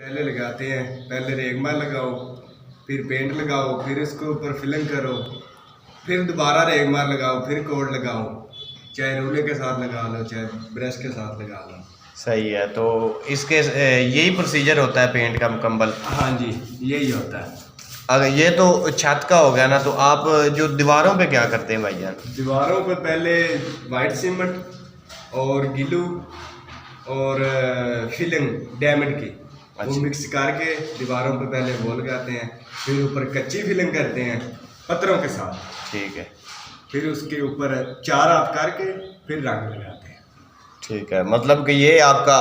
पहले लगाते हैं, पहले रेगमा लगाओ, फिर पेंट लगाओ, फिर इसके ऊपर फिलिंग करो, फिर दोबारा रेगमा लगाओ, फिर कोड लगाओ, चाहे रूले के साथ लगा लो चाहे ब्रश के साथ लगा लो। सही है। तो इसके यही प्रोसीजर होता है पेंट का मुकम्मल? हाँ जी, यही होता है। अगर ये तो छत का हो गया ना, तो आप जो दीवारों पे क्या करते हैं भाईजान? दीवारों पर पहले वाइट सीमेंट और गिलू और फिलिंग डायमंड की वो मिक्स करके दीवारों पर पहले वो लगाते हैं, फिर ऊपर कच्ची फिलिंग करते हैं पत्थरों के साथ। ठीक है। फिर उसके ऊपर 4 हाथ करके फिर रंग लगाते हैं। ठीक है, मतलब कि ये आपका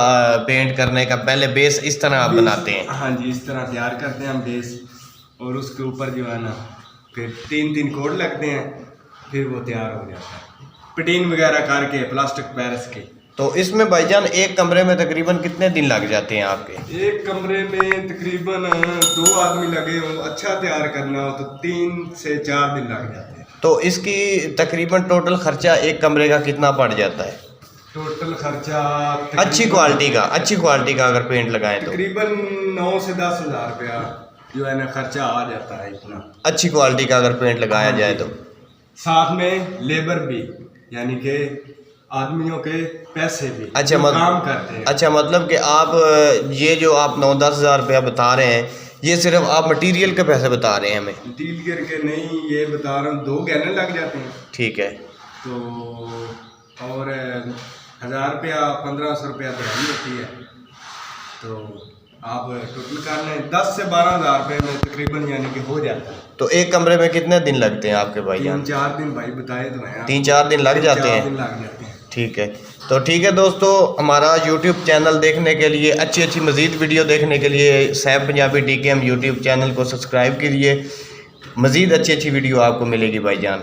पेंट करने का पहले बेस इस तरह आप बनाते हैं? हाँ जी, इस तरह तैयार करते हैं हम बेस, और उसके ऊपर जो है ना फिर 3 कोड लगते हैं, फिर वो तैयार हो जाता है पटीन वगैरह करके प्लास्टिक पैरिस की। तो इसमें भाईजान एक कमरे में तकरीबन कितने दिन लग जाते हैं आपके? एक कमरे में तकरीबन 2 आदमी लगे हो, अच्छा तैयार करना हो तो 3 से 4 दिन लग जाते हैं। तो इसकी तकरीबन टोटल खर्चा एक कमरे का कितना पड़ जाता है? टोटल खर्चा अच्छी क्वालिटी का अगर पेंट लगाएं तो तकरीबन 9 से 10 हज़ार रुपया जो है ना खर्चा आ जाता है इतना। अच्छी क्वालिटी का अगर पेंट लगाया जाए तो साथ में लेबर भी, यानी कि आदमियों के पैसे भी अच्छा, काम करते हैं। अच्छा, मतलब कि आप ये जो आप 9-10 हज़ार रुपया बता रहे हैं, ये सिर्फ आप मटेरियल के पैसे बता रहे हैं हमें? मटीरियल के नहीं, ये बता रहा हूँ 2 गैलन लग जाते हैं। ठीक है। तो और 1000 रुपया 1500 रुपया दिहाड़ी होती है, तो आप टोटल कर लें 10 से 12 हज़ार रुपये में तकरीबन यानी कि हो जाता है। तो एक कमरे में कितने दिन लगते हैं आपके भाई? 3-4 दिन भाई बताए तो हैं। 3-4 दिन लग जाते हैं? 4 दिन लग जाते हैं। ठीक है। तो ठीक है दोस्तों, हमारा YouTube चैनल देखने के लिए, अच्छी मज़ीद वीडियो देखने के लिए Saif Punjabi DKM YouTube channel को सब्सक्राइब कीजिए। मज़ीद अच्छी वीडियो आपको मिलेगी भाईजान।